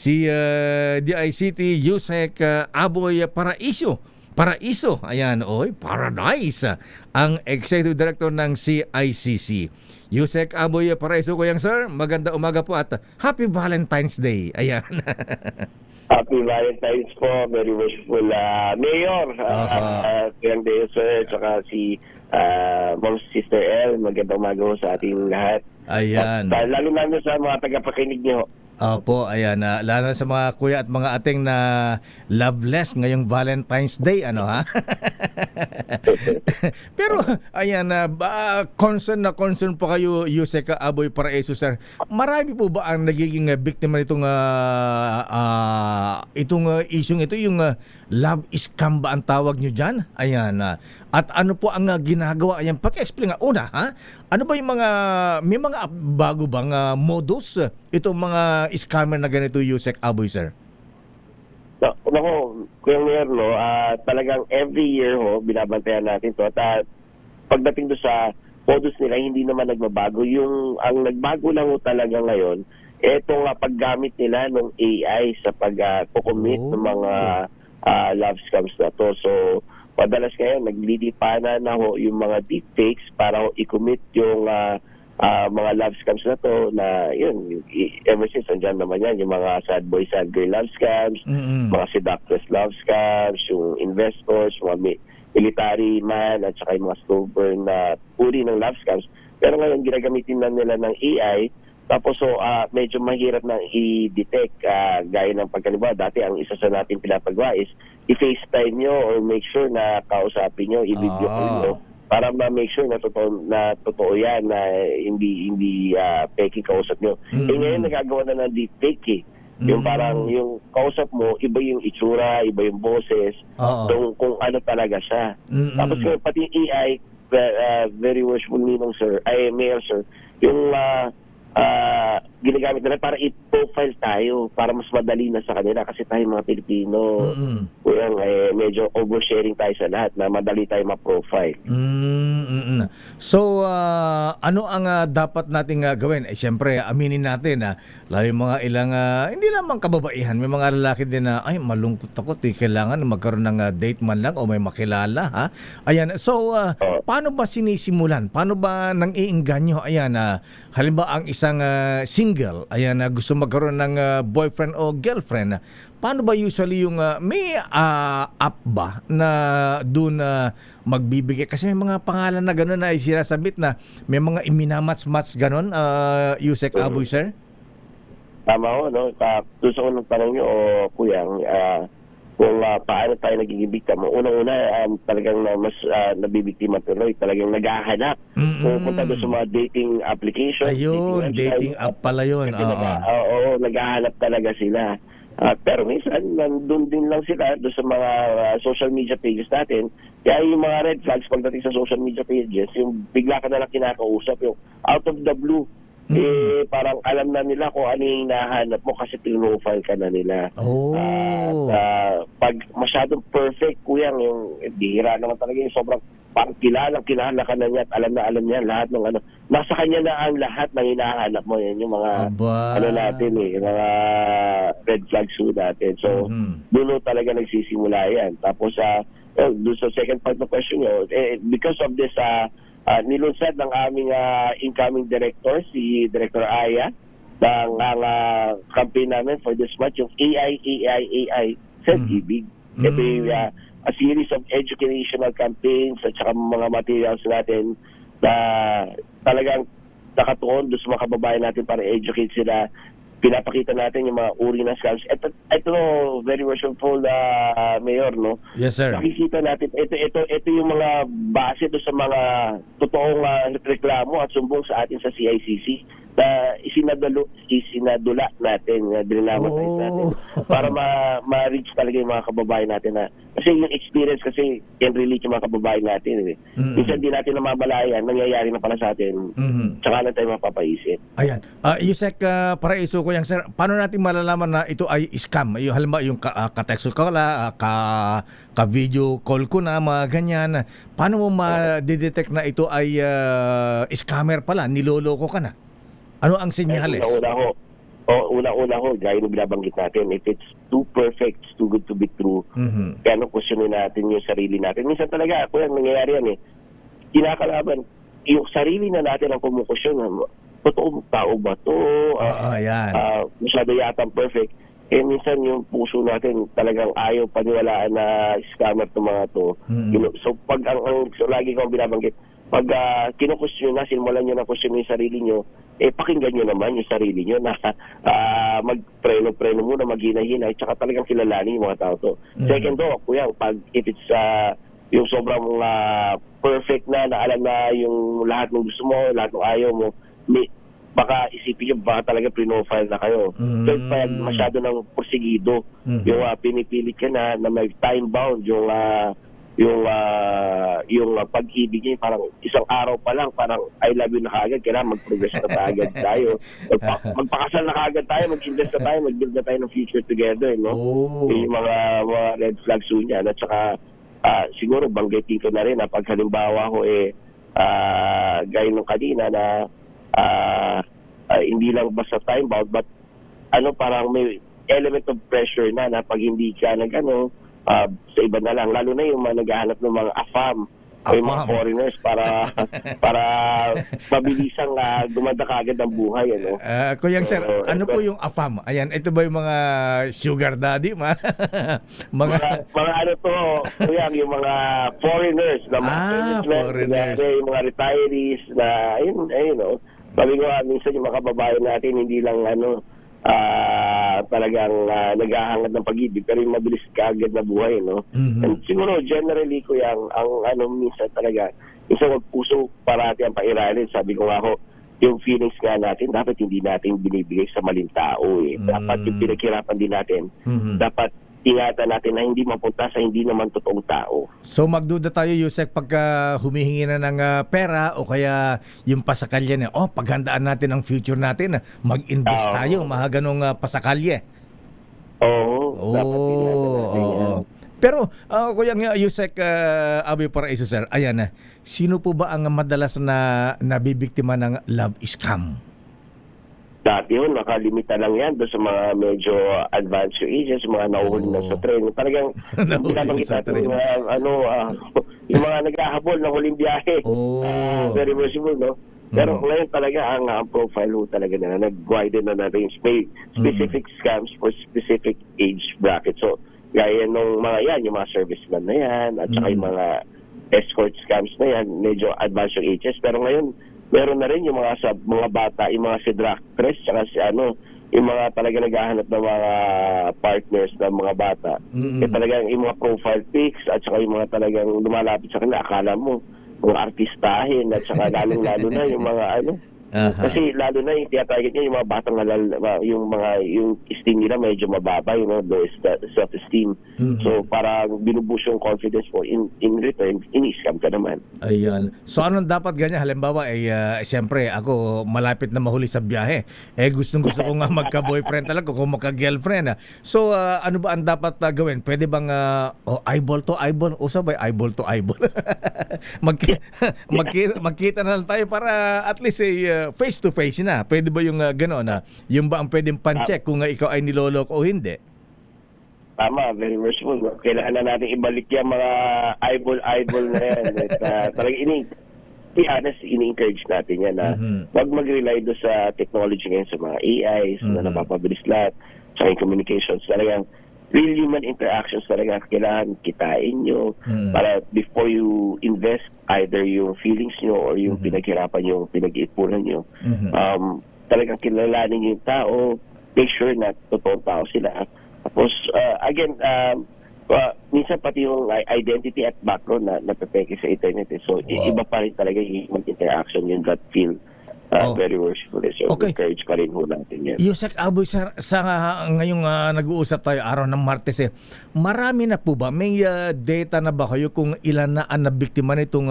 si DICT Yusek Aboy Paraiso, ayan, paradise, ang Executive Director ng CICC. Yusek Aboy Paraiso, Kuyang Sir, maganda umaga po at Happy Valentine's Day. Ayan. Happy Valentine's po. Very wishful Mayor. Kuyang Deo Sir, tsaka si Ma'am Sister L. Magandang umaga po sa ating lahat. Ayan. Lalo na sa mga tagapakinig niyo. Opo, ayan. Lalo na sa mga kuya at mga ating na loveless ngayong Valentine's Day, ano ha? Pero, ayan, concern po kayo, Yusek Aboy Paraiso, sir. Marami po ba ang nagiging biktima nitong isyung ito, yung love scam ba ang tawag nyo dyan? Ayan. At ano po ang ginagawa? Ayan, paki-explain nga. Una, ha? Ano ba yung may mga bago bang modus itong mga scammer na ganito, Yusek Aboy, sir? Nako, Kuya Mayor, talagang every year binabantayan natin to. At pagdating do sa modus nila, hindi naman nagbabago. Ang nagbago lang talaga ngayon, etong paggamit nila ng AI sa pag-commit ng mga love scams na to. So, madalas ngayon, naglilipanan na yung mga deepfakes para i-commit yung mga love scams na to na yun, ever since andyan naman yan, yung mga sad boy, sad girl love scams, mga seductress love scams, yung investors, mga military man, at saka yung mga slow burn na uri ng love scams. Pero ngayon, ginagamitin na nila ng AI. Tapos medyo mahirap na i-detect gaya ng pagkaliba. Dati ang isa sa natin pinapagawa is i-FaceTime nyo or make sure na kausapin nyo, i-video call nyo para ma-make sure na totoo yan, na hindi peki kausap nyo. Ngayon nagagawa na ng deepfake Yung parang yung kausap mo, iba yung itsura, iba yung boses, kung ano talaga siya. Tapos pati AI, very wishful meaning sir, Mayor sir, yung ginagamit nila para i-profile tayo para mas madali na sa kanila kasi tayo mga Pilipino medyo oversharing tayo sa lahat na madali tayo ma-profile. So ano ang dapat nating gawin? Siyempre aminin natin lalo yung mga ilang hindi lamang kababaihan, may mga lalaki din na ay malungkot ako, kailangan magkaroon ng date man lang o may makilala ha. Ayan, so paano ba sinisimulan? Paano ba nang iingganyo? Ayan, halimbawa ang isang single, ayan, gusto magkaroon ng boyfriend o girlfriend, paano ba usually yung may app ba na doon magbibigay? Kasi may mga pangalan na gano'n na sinasabit na may mga iminamats-mats gano'n, Yusek Aboy, sir? Tama ho, no? Doon sa unang tanong nyo, Kuyang, kung paano tayo nagiging biktima. Unang-una, talagang mas nabibiktima tuloy. Talagang naghahanap. Pupunta doon sa mga dating application. Ayun, dating app pala yun. Oo, naghahanap talaga sila. Pero minsan, nandun din lang sila doon sa mga social media pages natin. Kaya yung mga red flags pagdating sa social media pages, yung bigla ka nalang kinakausap, yung out of the blue, parang alam na nila kung ano yung hinahanap mo kasi pinofile ka na nila. Pag masyadong perfect, Kuyang, yung bihira naman talaga yung sobrang parang kilala ka na niya at alam niya lahat ng ano. Nasa kanya na ang lahat ng hinahanap mo. Yan yung mga ano natin yung mga red flags natin. So, doon talaga nagsisimula yan. Tapos, doon sa second part ng question nyo, because of this nilunsad ng aming incoming director, si Director Aya, ng campaign namin for this month, yung AI, Send-Ibig. Ito yung a series of educational campaigns at saka mga materials natin na talagang nakatuon doon sa mga kababayan natin para educate sila. Pinapakita natin yung mga uri ng scams. Ito very worshipful Mayor, no? Yes, sir. Nakikita natin, ito yung mga base doon sa mga totoong reklamo at sumbong sa atin sa CICC na isinadula natin, dinamatay natin para ma-reach talaga yung mga kababayan natin na kasi yung experience kasi can relate yung mga kababayan natin. Minsan di natin namamalayan, nangyayari na pala sa atin. Tsaka lang tayo mapapaisip. Ayan. Yusek Paraiso, Kuyang sir, paano natin malalaman na ito ay scam? Yung halimbawa yung ka-text ko ka-video call ko na, mga ganyan. Paano mo ma-detect na ito ay scammer pala, niloloko ka na? Ano ang senyales? O una-una ho, gaya ng binabanggit natin, if it's too perfect, it's too good to be true, kaya nung questionin natin yung sarili natin. Minsan talaga, kuya, nangyayari yan eh. Kinakalaban, yung sarili na natin ang kumukusyon. Totoong tao ba to? Yan. Masyado yatang perfect. Eh minsan yung puso natin talagang ayaw paniwalaan na scammer to mga to. So pag so lagi kong binabanggit, pag kinukusyon na, simulan nyo na question yung sarili nyo, pakinggan nyo naman yung sarili nyo na magpreno-preno muna, maghina-hina, at saka talagang kilalanin yung mga tao to. Second do, kuya, pag if it's yung sobrang perfect na alam na yung lahat ng gusto mo, lahat ng ayaw mo, baka isipin nyo, baka talaga pre-profile na kayo. Third, pag masyado ng porsigido, yung pinipilit ka na may time bound, yung pag-ibig niya, parang isang araw pa lang, parang I love you na kaagad, kailangan mag-progress na kaagad tayo. Magpakasal na kaagad tayo, mag-invest na tayo, mag-build na tayo ng future together, no? Yung mga red flags niya. At saka, siguro, banggit dito na rin, pag halimbawa ko, gaya nung kanina na, hindi lang basta time bound, but parang may element of pressure na pag hindi ka sa iba na lang, lalo na yung mga naghahanap ng mga AFAM o yung mga foreigners para mabilisang dumanda kagad ang buhay. Kuyang sir, ano po yung AFAM? Ayan, ito ba yung mga sugar daddy? mga kuyang yung mga foreigners na mga foreigners. Yung mga retirees na sabi ko minsan yung mga kababayan natin hindi lang talagang naghahangad ng pag-ibig pero yung mabilis kaagad na buhay, no? And siguro generally kuya ang minsan talaga minsan wag puso parati ang pairalin. Sabi ko nga ho, yung feelings nga natin dapat hindi natin binibigay sa maling tao dapat yung pinaghirapan din natin dapat ingatan natin na hindi mapunta sa hindi naman totoong tao. So magduda tayo, Yusek, pagka humihingi na ng pera o kaya yung pasakalye na, paghandaan natin ang future natin, mag-invest tayo, mga ganong pasakalye. Oo. Pero, Kuya Yusek Abi Paraiso, sir, ayan, sino po ba ang madalas na nabibiktima ng love scam? Dati yun, nakalimita lang yan doon sa mga medyo advanced ages, mga nauhuli na sa tren. Talagang binabanggit natin yung mga naghahabol ng huling biyahe. Very reversible, no? Pero ngayon talaga ang profile ho talaga na nag-widen na range. May specific scams for specific age bracket. So, gaya nung mga yan, yung mga serviceman na yan, at saka yung mga escort scams na yan, medyo advanced ages. Pero ngayon, meron na rin yung mga bata, yung mga si drag actress, saka yung mga talaga naghahanap ng mga partners ng mga bata. Talagang yung mga profile pics at saka yung mga talagang lumalapit sa kanila, akala mo mga artistahin at saka lalong-lalo na yung mga kasi lalo na yung tinatarget niya yung mga batang yung esteem nila medyo mababa, low self-esteem. So parang binubus yung confidence mo, in return, ini-scam ka naman. Ayan. So anong dapat ganyan? Halimbawa, siyempre ako malapit na mahuli sa biyahe. Gustong-gusto ko nga magka-boyfriend talaga, kung magka-girlfriend. So ano ba ang dapat gawin? Pwede bang eyeball to eyeball? O sabay eyeball to eyeball? Magkita na lang tayo para at least face to face na. Pwede ba yung gano'n na? Yung ba ang pwedeng pan-check kung ikaw ay niloloko o hindi? Tama, very merciful. Kailangan na natin ibalik yung mga eyeball na yan. Talagang ini-encourage natin yan na wag mag-rely doon sa technology ngayon, sa mga AIs na napapabilis lahat, sa communications. Talagang real human interactions talaga kailangan kitain nyo para before you invest either yung feelings nyo or yung pinaghirapan nyo, pinag-iipunan nyo. Talagang kilalanin yung tao, make sure na totoong tao sila. Tapos, again, minsan pati yung identity at background na napepeke sa internet. So, iba pa rin talaga yung human interaction, yung gut feel. Very worshipful. So, encourage pa rin ho natin yan. Yusek Aboy, sir, sa ngayong nag-uusap tayo araw ng Martes, marami na po ba? May data na ba kayo kung ilan na ang nabiktima nitong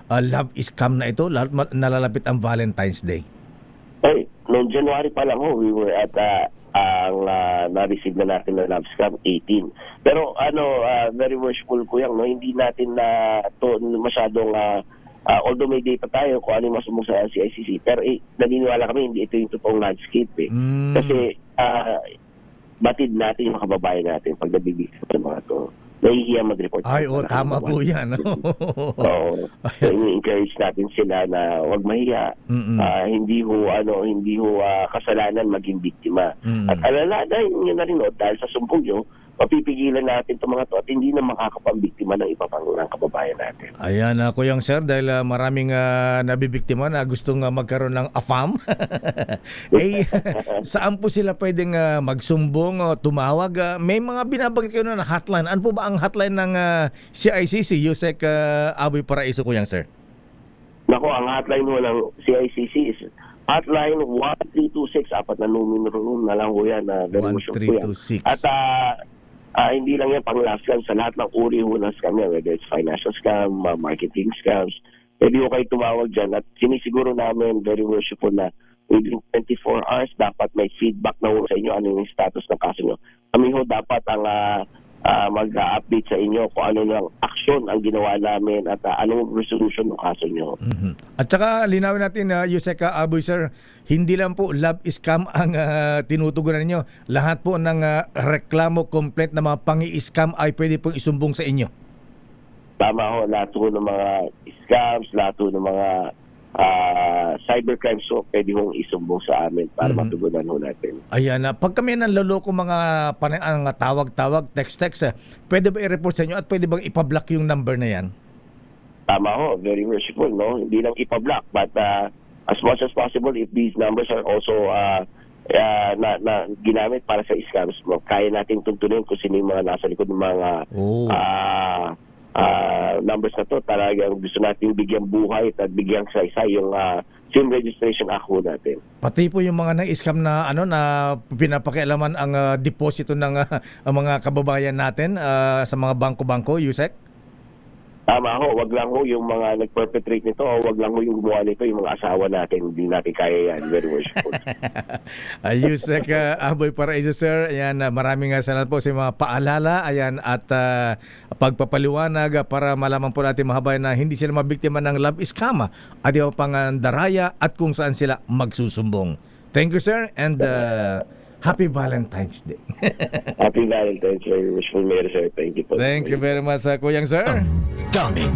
love scam na ito, nalalapit ang Valentine's Day? Noong January pa lang we were at ang na-receive na natin na love scam 18. Pero very worshipful ko yan, no? Hindi natin na to masyadong although may data tayo kung ano yung masumbong sa CICC, pero naniniwala kami hindi ito yung totoong landscape eh. Kasi batid natin yung kababayan natin pag nabibigyan sa mga to. Nahihiya mag-report. Ay, tama po yan. Oo. So, ini-encourage natin sila na huwag mahiya. Hindi ho kasalanan maging biktima. At alalahanin nyo na rin, dahil sa sumbong nyo, mapipigilan natin itong mga to at hindi na makakapambiktima ng iba pang ng kababayan natin. Ayan, Kuyang Sir, dahil maraming nabibiktima na gustong magkaroon ng AFAM. Saan po sila pwedeng magsumbong o tumawag? May mga binabanggit kayo na hotline. Ano po ba ang hotline ng CICC, Yusek Aboy Paraiso, Kuyang Sir? Nako, ang hotline mo ng CICC is hotline 1326. Apat na numero na lang ho yan. 1326. At hindi lang yan pang love scam, sa lahat ng uri ho ng scam yan, whether it's financial scam, marketing scams, pwede ho kayo tumawag dyan. At sinisiguro namin, very worshipful na within 24 hours, dapat may feedback na ho sa inyo, ano yung status ng kaso nyo. Kami ho dapat ang mag-update sa inyo kung ano ng aksyon ang ginawa namin at anong resolution ng kaso nyo. At saka linawin natin, Yusek Aboy Sir, hindi lang po love scam ang tinutugunan ninyo. Lahat po ng reklamo, complaint na mga pangi-scam ay pwede pong isumbong sa inyo. Tama ho, lahat ho ng mga scams, lahat ho ng mga cybercrime, so pwede hong isumbong sa amin para matugunan ho natin. Ayan, pag kami nanloloko mga ang tawag-tawag, text-text, pwede ba i-report sa inyo at pwede bang ipablock yung number na yan? Tama ho, very merciful, no? Hindi lang ipablock, but as much as possible, if these numbers are also na ginamit para sa scams mo, kaya nating tuntunin kung sino yung mga nasa likod ng mga numbers na to. Talagang gusto natin bigyan buhay at bigyan saysay yung SIM registration act natin. Pati po yung mga na-scam na na pinapakialaman ang deposito ng mga kababayan natin sa mga bangko-bangko, Yusek? Tama ho, wag lang ho yung mga nag-perpetrate nito o wag lang ho yung gumawa nito, yung mga asawa natin, hindi natin kaya yan. Very worshipful. Yusek Aboy Paraiso, Sir. Ayan, maraming salamat po sa mga paalala. Ayan, at pagpapaliwanag para malaman po natin mahabay na hindi sila mabiktima ng love scam at yung pangandaraya at kung saan sila magsusumbong. Thank you, Sir, and Happy Valentine's Day. Happy Valentine's Day. Wishful Mary, sir. Thank you po. Thank you very much, Kuyang Sir. Daming